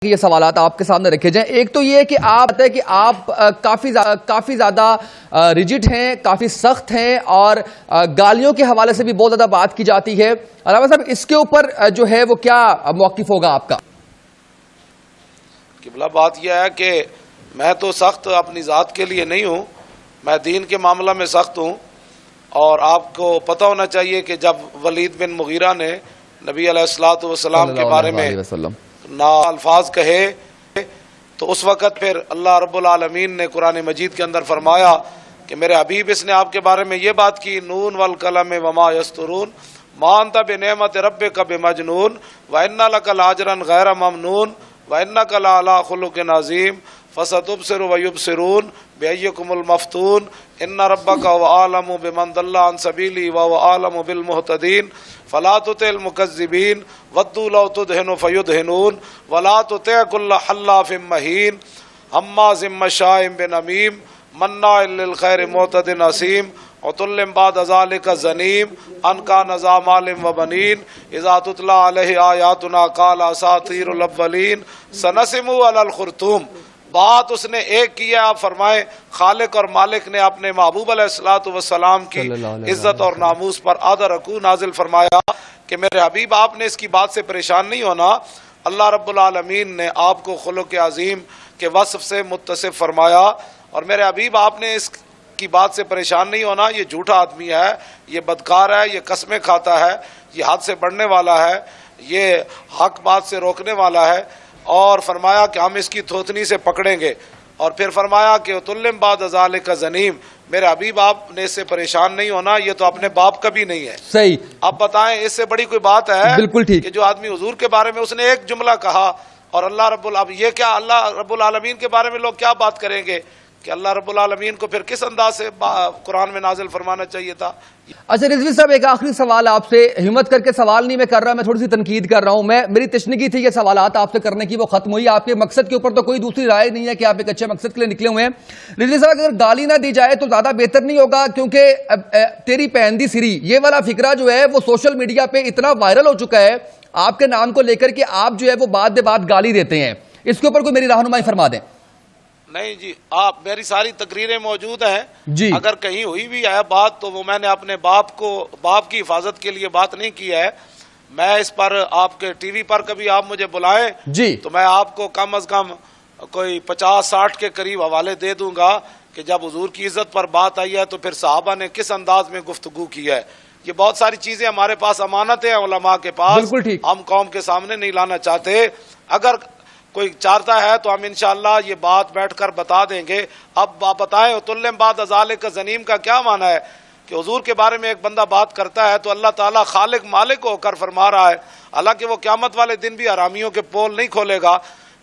یہ سوالات آپ کے سامنے رکھے جائیں. ایک تو یہ کہ آپ کافی زیادہ ریجڈ ہیں, کافی سخت ہیں, اور گالیوں کے حوالے سے بھی بہت زیادہ بات کی جاتی ہے. علامہ صاحب, اس کے اوپر جو ہے وہ کیا موقف ہوگا آپ کا؟ قبلہ بات یہ ہے کہ میں تو سخت اپنی ذات کے لیے نہیں ہوں, میں دین کے معاملہ میں سخت ہوں. اور آپ کو پتہ ہونا چاہیے کہ جب ولید بن مغیرہ نے نبی علیہ الصلوۃ والسلام کے بارے میں نا الفاظ کہے تو اس وقت پھر اللہ رب العالمین نے قرآن مجید کے اندر فرمایا کہ میرے حبیب اس نے آپ کے بارے میں یہ بات کی, نون والقلم وما یسطرون ما انت بنعمت ربک بمجنون وان لک لاجرا غیر ممنون وانک لعلی خلق عظیم فستبصر ویبصرون بأیکم المفتون ان ربک هو اعلم بمن ضل عن سبیلہ وهو اعلم بالمہتدین فلا تطع المکذبین ودوا لو تدہن فیدہنون ولا تطع کل حلاف مہین ہماز مشاء بنمیم مناع للخیر معتد اثیم عتل بعد ذلک زنیم ان کان ذا مال وبنین اذا تتلی علیہ آیاتنا قال اساطیر الاولین سنسمع علی الخرطوم. بات اس نے ایک کی ہے, آپ فرمائیں خالق اور مالک نے اپنے محبوب علیہ الصلوۃ والسلام کی عزت اور ناموس پر آدھا رکوع نازل فرمایا کہ میرے حبیب آپ نے اس کی بات سے پریشان نہیں ہونا. اللہ رب العالمین نے آپ کو خلق عظیم کے وصف سے متصف فرمایا, اور میرے حبیب آپ نے اس کی بات سے پریشان نہیں ہونا. یہ جھوٹا آدمی ہے, یہ بدکار ہے, یہ قسمیں کھاتا ہے, یہ حد سے بڑھنے والا ہے, یہ حق بات سے روکنے والا ہے. اور فرمایا کہ ہم اس کی تھوتنی سے پکڑیں گے. اور پھر فرمایا کہ تلم بعد ذالک زنیم, میرے حبیب آپ نے اس سے پریشان نہیں ہونا, یہ تو اپنے باپ کا بھی نہیں ہے. صحیح. اب بتائیں اس سے بڑی کوئی بات ہے؟ بالکل ٹھیک. کہ جو آدمی حضور کے بارے میں اس نے ایک جملہ کہا, اور اللہ رب العالمین کے بارے میں لوگ کیا بات کریں گے کہ اللہ رب العالمین کو پھر کس انداز سے قرآن میں نازل فرمانا چاہیے تھا. اچھا رضوی صاحب, ایک آخری سوال آپ سے, ہمت کر کے سوال نہیں میں کر رہا, میں تھوڑی سی تنقید کر رہا ہوں. میری تشنگی تھی یہ سوالات آپ سے کرنے کی, وہ ختم ہوئی. آپ کے مقصد کے اوپر تو کوئی دوسری رائے نہیں ہے کہ آپ ایک اچھے مقصد کے لیے نکلے ہوئے ہیں. رضوی صاحب, اگر گالی نہ دی جائے تو زیادہ بہتر نہیں ہوگا, کیونکہ تیری پہندی سری یہ والا فکرہ جو ہے وہ سوشل میڈیا پہ اتنا وائرل ہو چکا ہے آپ کے نام کو لے کر کہ آپ جو ہے وہ بات بے بات گالی دیتے ہیں. اس کے اوپر کوئی میری رہنمائی فرما دیں. نہیں جی, آپ میری ساری تقریریں موجود ہیں جی. اگر کہیں ہوئی بھی ہے بات تو وہ میں نے اپنے باپ کی حفاظت کے لیے بات نہیں کی ہے. میں اس پر آپ کے ٹی وی پر کبھی آپ مجھے بلائیں جی تو میں آپ کو کم از کم کوئی 50-60 کے قریب حوالے دے دوں گا کہ جب حضور کی عزت پر بات آئی ہے تو پھر صحابہ نے کس انداز میں گفتگو کی ہے. یہ بہت ساری چیزیں ہمارے پاس امانتیں ہیں علماء کے پاس, ہم قوم کے سامنے نہیں لانا چاہتے. اگر کوئی چاہتا ہے تو ہم انشاءاللہ یہ بات بیٹھ کر بتا دیں گے. اب آپ بتائیں تلم بعد ذالک زنیم کا کیا معنی ہے؟ کہ حضور کے بارے میں ایک بندہ بات کرتا ہے تو اللہ تعالیٰ خالق مالک ہو کر فرما رہا ہے, حالانکہ وہ قیامت والے دن بھی حرامیوں کے پول نہیں کھولے گا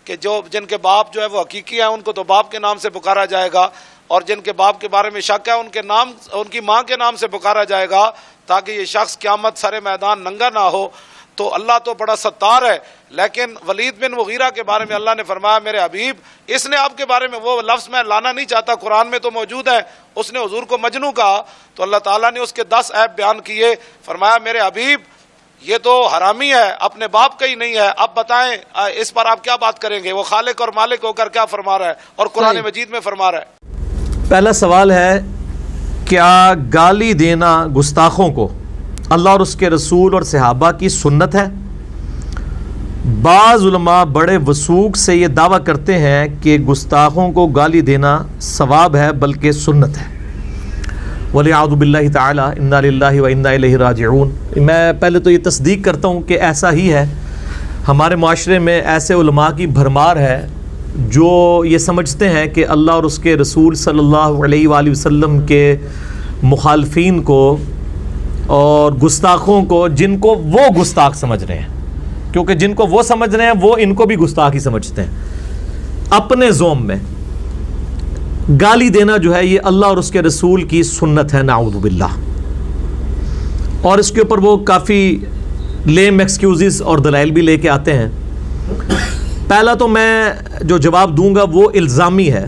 کہ جن کے باپ جو ہے وہ حقیقی ہیں ان کو تو باپ کے نام سے پکارا جائے گا, اور جن کے باپ کے بارے میں شک ہے ان کی ماں کے نام سے پکارا جائے گا, تاکہ یہ شخص قیامت سر میدان ننگا نہ ہو. تو اللہ تو بڑا ستار ہے. لیکن ولید بن مغیرہ کے بارے میں اللہ نے فرمایا میرے حبیب, اس نے آپ کے بارے میں وہ لفظ میں لانا نہیں چاہتا, قرآن میں تو موجود ہے, اس نے حضور کو مجنوں کہا تو اللہ تعالیٰ نے اس کے 10 عیب بیان کیے. فرمایا میرے حبیب یہ تو حرامی ہے, اپنے باپ کا ہی نہیں ہے. اب بتائیں اس پر آپ کیا بات کریں گے؟ وہ خالق اور مالک ہو کر کیا فرما رہا ہے اور قرآن مجید میں فرما رہا ہے. پہلا سوال ہے, کیا گالی دینا گستاخوں کو اللہ اور اس کے رسول اور صحابہ کی سنت ہے؟ بعض علماء بڑے وثوق سے یہ دعویٰ کرتے ہیں کہ گستاخوں کو گالی دینا ثواب ہے بلکہ سنت ہے. وَلِعَوْذُ بِاللَّهِ تَعَالَى اِنَّا لِلَّهِ وَإِنَّا إِلَيْهِ رَاجِعُونَ. میں پہلے تو یہ تصدیق کرتا ہوں کہ ایسا ہی ہے. ہمارے معاشرے میں ایسے علماء کی بھرمار ہے جو یہ سمجھتے ہیں کہ اللہ اور اس کے رسول صلی اللہ علیہ وآلہ وسلم کے مخالفین کو اور گستاخوں کو, جن کو وہ گستاخ سمجھ رہے ہیں, کیونکہ جن کو وہ سمجھ رہے ہیں وہ ان کو بھی گستاخ ہی سمجھتے ہیں, اپنے ذوم میں گالی دینا جو ہے یہ اللہ اور اس کے رسول کی سنت ہے, نعوذ باللہ. اور اس کے اوپر وہ کافی لیم ایکسکیوزز اور دلائل بھی لے کے آتے ہیں. پہلا تو میں جو جواب دوں گا وہ الزامی ہے,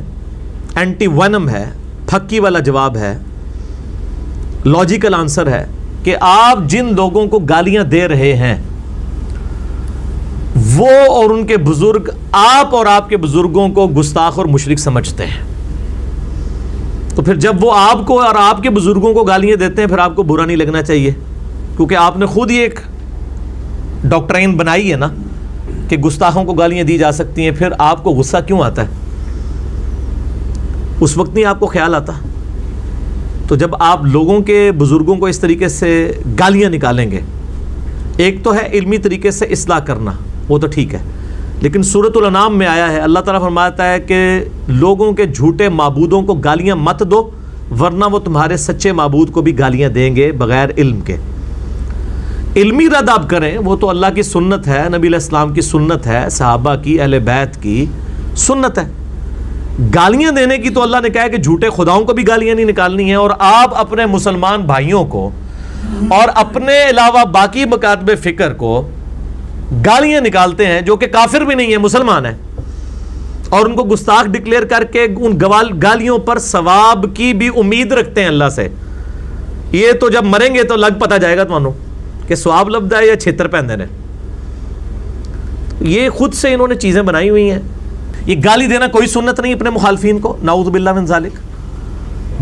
اینٹی ونم ہے, پھکی والا جواب ہے, لاجیکل آنسر ہے کہ آپ جن لوگوں کو گالیاں دے رہے ہیں وہ اور ان کے بزرگ آپ اور آپ کے بزرگوں کو گستاخ اور مشرک سمجھتے ہیں. تو پھر جب وہ آپ کو اور آپ کے بزرگوں کو گالیاں دیتے ہیں پھر آپ کو برا نہیں لگنا چاہیے, کیونکہ آپ نے خود ہی ایک ڈاکٹرائن بنائی ہے نا کہ گستاخوں کو گالیاں دی جا سکتی ہیں. پھر آپ کو غصہ کیوں آتا ہے؟ اس وقت نہیں آپ کو خیال آتا. تو جب آپ لوگوں کے بزرگوں کو اس طریقے سے گالیاں نکالیں گے, ایک تو ہے علمی طریقے سے اصلاح کرنا, وہ تو ٹھیک ہے, لیکن سورۃ الانعام میں آیا ہے, اللہ تعالیٰ فرماتا ہے کہ لوگوں کے جھوٹے معبودوں کو گالیاں مت دو ورنہ وہ تمہارے سچے معبود کو بھی گالیاں دیں گے بغیر علم کے. علمی رد آپ کریں, وہ تو اللہ کی سنت ہے, نبی علیہ السلام کی سنت ہے, صحابہ کی, اہل بیت کی سنت ہے. گالیاں دینے کی تو اللہ نے کہا ہے کہ جھوٹے خداؤں کو بھی گالیاں نہیں نکالنی ہیں, اور آپ اپنے مسلمان بھائیوں کو اور اپنے علاوہ باقی مکاتب فکر کو گالیاں نکالتے ہیں جو کہ کافر بھی نہیں ہے, مسلمان ہیں, اور ان کو گستاخ ڈکلیئر کر کے ان گالیوں پر ثواب کی بھی امید رکھتے ہیں اللہ سے. یہ تو جب مریں گے تو لگ پتہ جائے گا تمہوں کہ ثواب لبدا ہے یا چھتر پہندے نے. یہ خود سے انہوں نے چیزیں بنائی ہوئی ہیں. یہ گالی دینا کوئی سنت نہیں اپنے مخالفین کو, نعوذ باللہ من ذالک,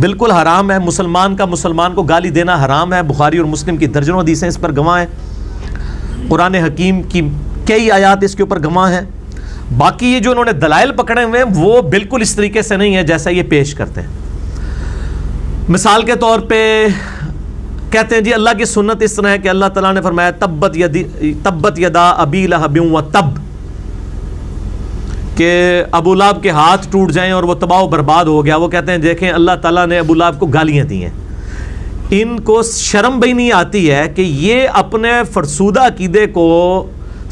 بالکل حرام ہے. مسلمان کو گالی دینا حرام ہے. بخاری اور مسلم کی درجنوں حدیثیں اس پر گواہ ہیں, قرآن حکیم کی کئی آیات اس کے اوپر گواہ ہیں. باقی یہ جو انہوں نے دلائل پکڑے ہوئے ہیں وہ بالکل اس طریقے سے نہیں ہے جیسا یہ پیش کرتے ہیں. مثال کے طور پہ کہتے ہیں جی اللہ کی سنت اس طرح ہے کہ اللہ تعالیٰ نے فرمایا تبت یدا ابی لہب و تب, کہ ابو لہب کے ہاتھ ٹوٹ جائیں اور وہ تباہ و برباد ہو گیا. وہ کہتے ہیں دیکھیں اللہ تعالیٰ نے ابو لہب کو گالیاں دی ہیں. ان کو شرم بھی نہیں آتی ہے کہ یہ اپنے فرسودہ عقیدے کو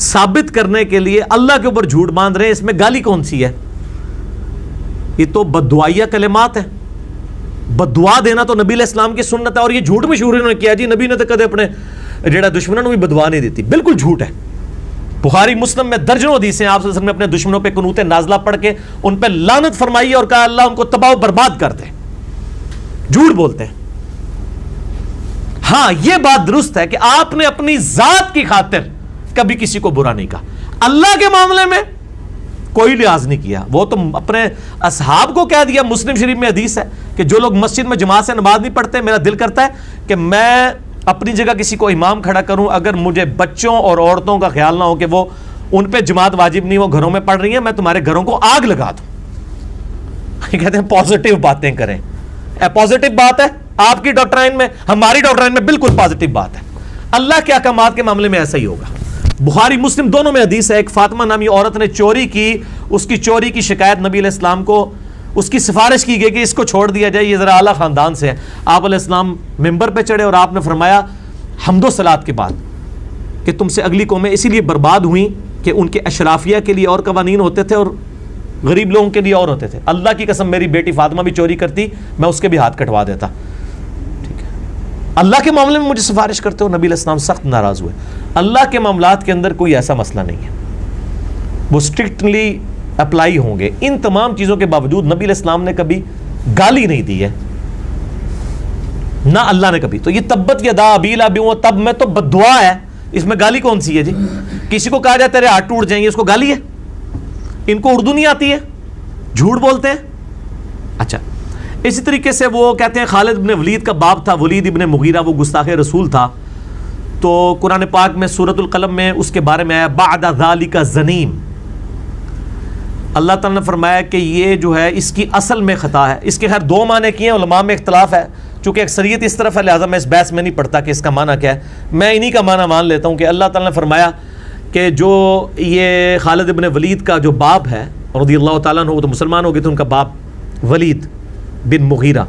ثابت کرنے کے لیے اللہ کے اوپر جھوٹ باندھ رہے ہیں. اس میں گالی کون سی ہے؟ یہ تو بددعائیہ کلمات ہیں. بددعا دینا تو نبی علیہ السلام کی سنت ہے, اور یہ جھوٹ مشہور انہوں نے کیا جی نبی نے تو کدے اپنے جڑا دشمنوں بھی بددعا نہیں دیتی. بالکل جھوٹ ہے. بخاری مسلم میں درجنوں حدیثیں آپ صلی اللہ علیہ وسلم نے اپنے دشمنوں پہ قنوت نازلہ پڑھ کے ان پہ لعنت فرمائی اور کہا اللہ ان کو تباہ و برباد کر دے. جھوٹ بولتے ہیں. ہاں یہ بات درست ہے کہ آپ نے اپنی ذات کی خاطر کبھی کسی کو برا نہیں کہا. اللہ کے معاملے میں کوئی لحاظ نہیں کیا. وہ تو اپنے اصحاب کو کہہ دیا. مسلم شریف میں حدیث ہے کہ جو لوگ مسجد میں جماعت سے نماز نہیں پڑھتے, میرا دل کرتا ہے کہ میں اپنی جگہ کسی کو امام کھڑا کروں اگر مجھے بچوں اور عورتوں کا خیال نہ ہو کہ وہ ان پہ جماعت واجب نہیں, وہ گھروں میں پڑھ رہی ہیں, میں تمہارے گھروں کو آگ لگا دوں. کہتے ہیں پازیٹیو باتیں کریں. پازیٹیو بات ہے آپ کی ڈاکٹرائن میں, ہماری ڈاکٹرائن میں بالکل پازیٹیو بات ہے. اللہ کے احکامات کے معاملے میں ایسا ہی ہوگا. بخاری مسلم دونوں میں حدیث ہے, ایک فاطمہ نامی عورت نے چوری کی, اس کی چوری کی شکایت نبی علیہ السلام کو, اس کی سفارش کی گئی کہ اس کو چھوڑ دیا جائے, یہ ذرا اعلیٰ خاندان سے ہے. آپ علیہ السلام ممبر پہ چڑھے اور آپ نے فرمایا حمد و صلات کے بعد کہ تم سے اگلی قومیں اسی لیے برباد ہوئیں کہ ان کے اشرافیہ کے لیے اور قوانین ہوتے تھے اور غریب لوگوں کے لیے اور ہوتے تھے. اللہ کی قسم میری بیٹی فاطمہ بھی چوری کرتی, میں اس کے بھی ہاتھ کٹوا دیتا. ٹھیک ہے, اللہ کے معاملے میں مجھے سفارش کرتے ہو. نبی علیہ السلام سخت ناراض ہوئے. اللہ کے معاملات کے اندر کوئی ایسا مسئلہ نہیں ہے, وہ اسٹرکٹلی اپلائی ہوں گے. ان تمام چیزوں کے باوجود نبی علیہ السلام نے کبھی گالی نہیں دی ہے, نہ اللہ نے کبھی. تو یہ تبت یدا ابی لہب و تب میں تو بددعا ہے, اس میں گالی کون سی ہے جی؟ کسی کو کہا جائے تیرے ہاتھ ٹوٹ جائیں گے, اس کو گالی ہے؟ ان کو اردو نہیں آتی ہے, جھوٹ بولتے ہیں. اچھا, اسی طریقے سے وہ کہتے ہیں خالد ابن ولید کا باپ تھا, ولید ابن مغیرہ, وہ گستاخ رسول تھا. تو قرآن پاک میں سورۃ القلم میں اس کے بارے میں آیا بعد ذالک زنیم. اللہ تعالیٰ نے فرمایا کہ یہ جو ہے اس کی اصل میں خطا ہے. اس کے خیر دو معنی کیے ہیں, علماء میں اختلاف ہے, چونکہ اکثریت اس طرف ہے لہٰذا میں اس بحث میں نہیں پڑھتا کہ اس کا معنی کیا ہے. میں انہی کا معنی مان لیتا ہوں کہ اللہ تعالیٰ نے فرمایا کہ جو یہ خالد ابن ولید کا جو باپ ہے رضی اللہ تعالیٰ عنہ, وہ تو مسلمان ہو گئے تھے, ان کا باپ ولید بن مغیرہ,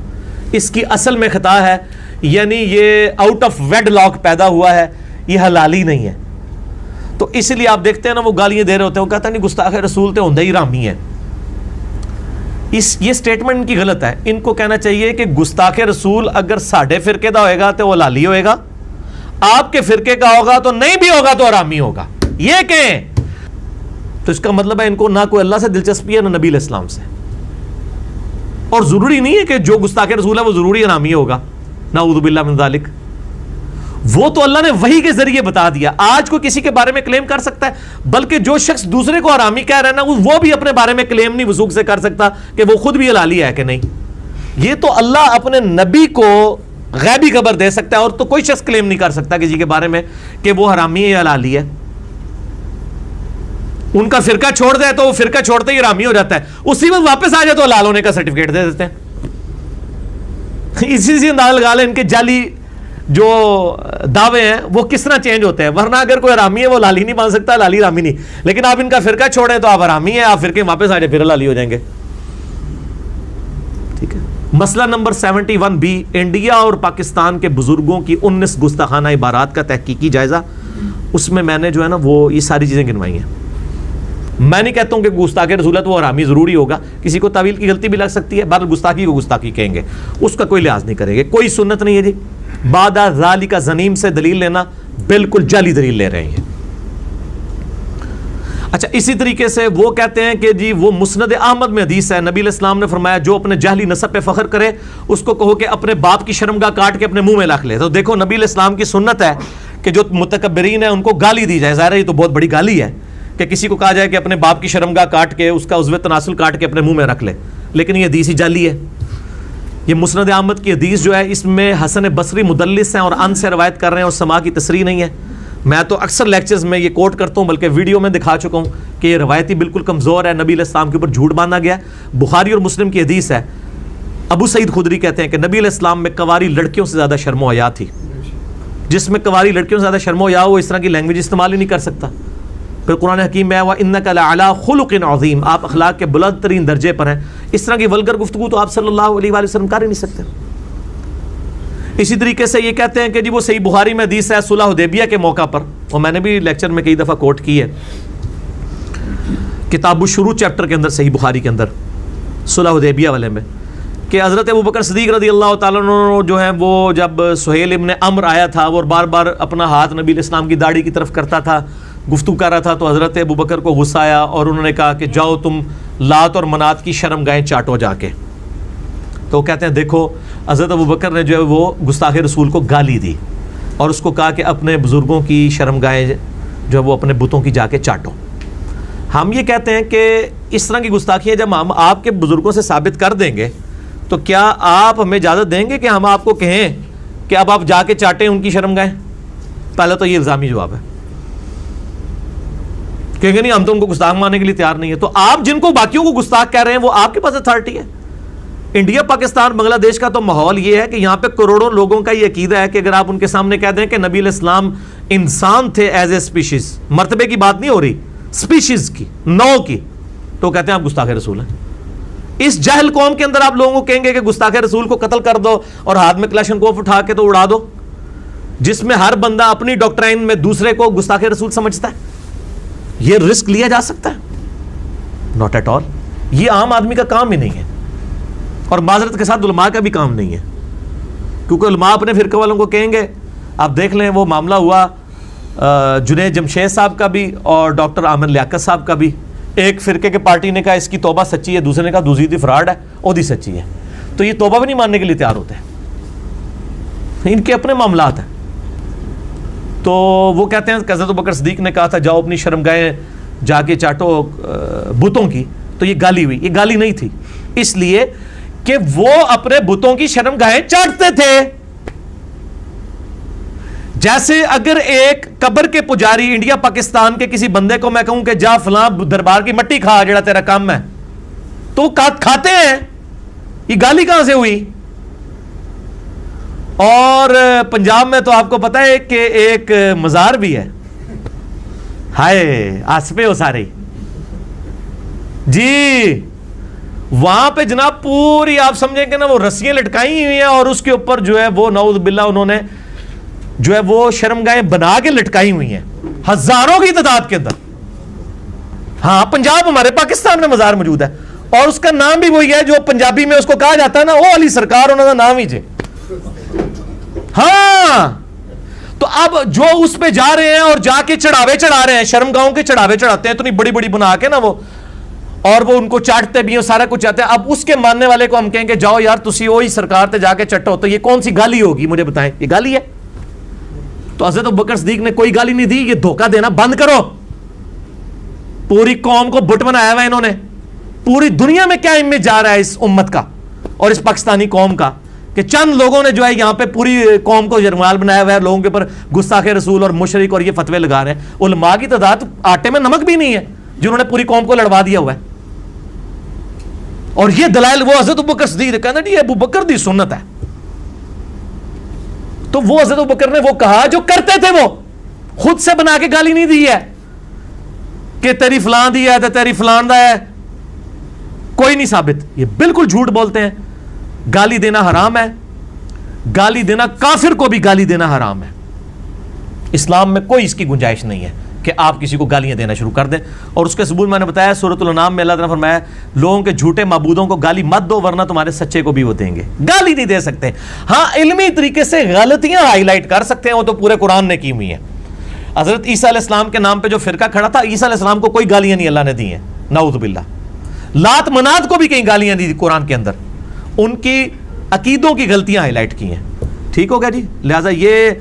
اس کی اصل میں خطا ہے, یعنی یہ آؤٹ آف ویڈ لاک پیدا ہوا ہے, یہ حلالی نہیں ہے. تو اس لیے آپ دیکھتے ہیں نا وہ گالیاں دے رہے ہوتے ہیں, وہ کہتا ہے نہیں گستاخ رسول تے ہوندے ہی رامی ہے. یہ سٹیٹمنٹ ان کی غلط ہے. ان کو کہنا چاہیے کہ گستاخ رسول اگر ساڈے فرقے دا ہوئے گا تو وہ حلالی ہوئے گا, آپ کے فرقے کا ہوگا تو نہیں بھی ہوگا تو حرامی ہوگا. یہ کہیں تو اس کا مطلب ہے ان کو نہ کوئی اللہ سے دلچسپی ہے نہ نبی علیہ السلام سے. اور ضروری نہیں ہے کہ جو گستاخ رسول ہے وہ ضروری حرامی ہوگا, نعوذ باللہ من ذالک. وہ تو اللہ نے وحی کے ذریعے بتا دیا. آج کوئی کسی کے بارے میں کلیم کر سکتا ہے؟ بلکہ جو شخص دوسرے کو حرامی کہہ رہا ہے نا, وہ بھی اپنے بارے میں کلیم نہیں وثوق سے کر سکتا کہ وہ خود بھی حلالی ہے کہ نہیں. یہ تو اللہ اپنے نبی کو غیبی خبر دے سکتا ہے, اور تو کوئی شخص کلیم نہیں کر سکتا کسی کے بارے میں کہ وہ حرامی ہے یا حلالی ہے. ان کا فرقہ چھوڑ دے تو وہ فرقہ چھوڑتے ہی حرامی ہو جاتا ہے, اسی وقت واپس آ جائے تو حلال ہونے کا سرٹیفکیٹ دے دیتے ہیں. اسی سے اندازہ لگا لیں ان کے جعلی جو دعوے ہیں وہ کس طرح چینج ہوتے ہیں. ورنہ اگر کوئی حرامی ہے وہ حلالی نہیں مان سکتا, حلالی حرامی نہیں. لیکن آپ ان کا فرقہ چھوڑیں تو آپ حرامی ہیں, آپ فرقے واپس آ جائیں پھر حلالی ہو جائیں گے. ٹھیک ہے. مسئلہ نمبر 71B, انڈیا اور پاکستان کے بزرگوں کی 19 گستاخانہ عبارات کا تحقیقی جائزہ. اس میں نے جو ہے نا وہ یہ ساری چیزیں گنوائی ہیں. میں نہیں کہتا ہوں کہ گستاخ رسول ہے تو وہ حرامی ضروری ہوگا, کسی کو تعویل کی غلطی بھی لگ سکتی ہے, بہرحال گستاخی کو گستاخی کہیں گے, اس کا کوئی لحاظ نہیں کریں گے. کوئی سنت نہیں ہے جی بعد ذالک زنیم سے دلیل لینا, بالکل جعلی دلیل لے رہے ہیں. اچھا, اسی طریقے سے وہ کہتے ہیں کہ جی وہ مسند احمد میں حدیث ہے, نبی علیہ السلام نے فرمایا جو اپنے جہلی نسب پہ فخر کرے اس کو کہو کہ اپنے باپ کی شرمگاہ کاٹ کے اپنے منہ میں رکھ لے. تو دیکھو نبی علیہ السلام کی سنت ہے کہ جو متکبرین ہیں ان کو گالی دی جائے. ظاہر ہے یہ تو بہت بڑی گالی ہے کہ کسی کو کہا جائے کہ اپنے باپ کی شرمگاہ کاٹ کے اس کا عضو تناسل کاٹ کے اپنے منہ میں رکھ لے, لیکن یہ حدیث ہی جعلی ہے. یہ مسند احمد کی حدیث جو ہے اس میں حسن بصری مدلس ہیں اور ان سے روایت کر رہے ہیں اور سما کی تصریح نہیں ہے. میں تو اکثر لیکچرز میں یہ کوٹ کرتا ہوں, بلکہ ویڈیو میں دکھا چکا ہوں کہ یہ روایتی بالکل کمزور ہے, نبی علیہ السلام کے اوپر جھوٹ باندھا گیا. بخاری اور مسلم کی حدیث ہے, ابو سعید خدری کہتے ہیں کہ نبی علیہ السلام میں کنواری لڑکیوں سے زیادہ شرم و حیا تھی. جس میں کنواری لڑکیوں سے زیادہ شرم و حیا وہ اس طرح کی لینگویج استعمال ہی نہیں کر سکتا. پھر قرآن حکیم میں وَإِنَّكَ لَعَلَىٰ خُلُقٍ عَظِيمٍ, آپ اخلاق کے بلند ترین درجے پر ہیں. اس طرح کی ولگر گفتگو تو آپ صلی اللہ علیہ وآلہ وسلم کر ہی نہیں سکتے. اسی طریقے سے یہ کہتے ہیں کہ جی وہ صحیح بخاری میں حدیث ہے صلح حدیبیہ کے موقع پر, اور میں نے بھی لیکچر میں کئی دفعہ کوٹ کی ہے کتاب الشروع چیپٹر کے اندر صحیح بخاری کے اندر صلح حدیبیہ والے میں, کہ حضرت ابوبکر صدیق رضی اللہ تعالیٰ عنہ جو ہیں وہ جب سہیل ابن عمرو آیا تھا وہ بار بار اپنا ہاتھ نبی علیہ السلام کی داڑھی کی طرف کرتا تھا, گفتگو کر رہا تھا, تو حضرت ابوبکر کو غصہ آیا اور انہوں نے کہا کہ جاؤ تم لات اور منات کی شرمگاہیں چاٹو جا کے. تو وہ کہتے ہیں دیکھو حضرت ابوبکر نے جو ہے وہ گستاخ رسول کو گالی دی اور اس کو کہا کہ اپنے بزرگوں کی شرمگاہیں جو ہے وہ اپنے بتوں کی جا کے چاٹو. ہم یہ کہتے ہیں کہ اس طرح کی گستاخیاں جب ہم آپ کے بزرگوں سے ثابت کر دیں گے تو کیا آپ ہمیں اجازت دیں گے کہ ہم آپ کو کہیں کہ اب آپ جا کے چاٹیں ان کی شرمگاہیں؟ پہلے تو یہ الزامی جواب ہے, کہیں گے نہیں ہم تو ان کو گستاخ ماننے کے لیے تیار نہیں ہے. تو آپ جن کو باقیوں کو گستاخ کہہ رہے ہیں وہ آپ کے پاس اتھارٹی ہے. انڈیا پاکستان بنگلہ دیش کا تو ماحول یہ ہے کہ یہاں پہ کروڑوں لوگوں کا یہ عقیدہ ہے کہ اگر آپ ان کے سامنے کہہ دیں کہ نبی علیہ السلام انسان تھے ایز اے اسپیشیز, مرتبے کی بات نہیں ہو رہی, اسپیشیز کی, نو کی, تو کہتے ہیں آپ گستاخ رسول ہیں. اس جہل قوم کے اندر آپ لوگوں کو کہیں گے کہ گستاخ رسول کو قتل کر دو اور ہاتھ میں کلاشنکوف اٹھا کے تو اڑا دو, جس میں ہر بندہ اپنی ڈاکٹرائن میں دوسرے کو گستاخ رسول سمجھتا ہے. یہ رسک لیا جا سکتا ہے؟ Not at all. یہ عام آدمی کا کام ہی نہیں ہے, اور معذرت کے ساتھ علماء کا بھی کام نہیں ہے, کیونکہ علماء اپنے فرقے والوں کو کہیں گے. آپ دیکھ لیں وہ معاملہ ہوا جنید جمشید صاحب کا بھی اور ڈاکٹر عامر لیاقت صاحب کا بھی. ایک فرقے کے پارٹی نے کہا اس کی توبہ سچی ہے, دوسرے نے کہا دوزیدی فراڈ ہے, اودی سچی ہے. تو یہ توبہ بھی نہیں ماننے کے لیے تیار ہوتے ہیں, ان کے اپنے معاملات ہیں. تو وہ کہتے ہیں کہ حضرت ابوبکر صدیق نے کہا تھا جاؤ اپنی شرمگاہیں جا کے چاٹو بتوں کی, تو یہ گالی ہوئی. یہ گالی نہیں تھی, اس لیے کہ وہ اپنے بتوں کی شرمگاہیں چاٹتے تھے. جیسے اگر ایک قبر کے پجاری انڈیا پاکستان کے کسی بندے کو میں کہوں کہ جا فلاں دربار کی مٹی کھا جڑا تیرا کام ہے, تو کھاتے ہیں. یہ گالی کہاں سے ہوئی؟ اور پنجاب میں تو آپ کو پتا ہے کہ ایک مزار بھی ہے, ہائے آسپے ہو سارے جی, وہاں پہ جناب پوری آپ سمجھیں کہ نا وہ رسیاں لٹکائی ہوئی ہیں اور اس کے اوپر جو ہے وہ نعوذ باللہ انہوں نے جو ہے وہ شرمگاہیں بنا کے لٹکائی ہوئی ہیں ہزاروں کی تعداد کے اندر. ہاں پنجاب ہمارے پاکستان میں مزار موجود ہے, اور اس کا نام بھی وہی ہے جو پنجابی میں اس کو کہا جاتا ہے نا, وہ علی سرکار انہوں کا نام ہی جے. ہاں تو اب جو اس پہ جا رہے ہیں اور جا کے چڑھاوے چڑھا رہے ہیں, شرمگاہوں کے چڑھاوے چڑھاتے ہیں اتنی بڑی بڑی بنا کے نا وہ, اور وہ ان کو چاٹتے بھی ہیں, سارا کچھ چاہتے ہیں. اب اس کے ماننے والے کو ہم کہیں کہ جاؤ یار تسی وہی سرکار تے جا کے چٹو, تو یہ کون سی گالی ہوگی مجھے بتائیں؟ یہ گالی ہے؟ تو حضرت ابوبکر صدیق نے کوئی گالی نہیں دی. یہ دھوکہ دینا بند کرو. پوری قوم کو بت بنایا ہوا انہوں نے. پوری دنیا میں کیا امیج جا رہا ہے اس امت کا اور اس پاکستانی قوم کا کہ چند لوگوں نے جو ہے یہاں پہ پوری قوم کو یرغمال بنایا ہوا ہے, لوگوں کے اوپر گستاخ رسول اور مشرک اور یہ فتوے لگا رہے ہیں. علماء کی تعداد آٹے میں نمک بھی نہیں ہے جنہوں نے پوری قوم کو لڑوا دیا ہوا ہے. اور یہ دلائل وہ حضرت ابوبکر صدیق کہنا جی ابوبکر دی سنت ہے. تو وہ حضرت ابوبکر نے وہ کہا جو کرتے تھے, وہ خود سے بنا کے گالی نہیں دی ہے کہ تیری فلان دی ہے تو تیری فلان دا ہے. کوئی نہیں ثابت. یہ بالکل جھوٹ بولتے ہیں. گالی دینا حرام ہے. گالی دینا, کافر کو بھی گالی دینا حرام ہے. اسلام میں کوئی اس کی گنجائش نہیں ہے کہ آپ کسی کو گالیاں دینا شروع کر دیں. اور اس کے ثبوت میں نے بتایا سورۃ الانعام میں اللہ تعالیٰ نے فرمایا لوگوں کے جھوٹے معبودوں کو گالی مت دو ورنہ تمہارے سچے کو بھی وہ دیں گے. گالی نہیں دے سکتے. ہاں علمی طریقے سے غلطیاں ہائی لائٹ کر سکتے ہیں, وہ تو پورے قرآن نے کی ہوئی ہیں. حضرت عیسیٰ علیہ السلام کے نام پہ جو فرقہ کھڑا تھا, عیسیٰ علیہ السلام کو کوئی گالیاں نہیں اللہ نے دی ہیں, نعوذ باللہ. لات منات کو بھی کئی گالیاں دی قرآن کے اندر. ان کی عقیدوں کی غلطیاں ہائی لائٹ کی ہیں. ٹھیک ہو گیا جی. لہٰذا یہ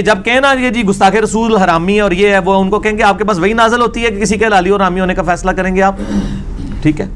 جب کہیں نا یہ جی گستاخ رسول حرامی ہے اور یہ ہے وہ, ان کو کہیں گے آپ کے پاس وہی نازل ہوتی ہے کہ کسی کے حلالی اور حرامی ہونے کا فیصلہ کریں گے آپ. ٹھیک ہے.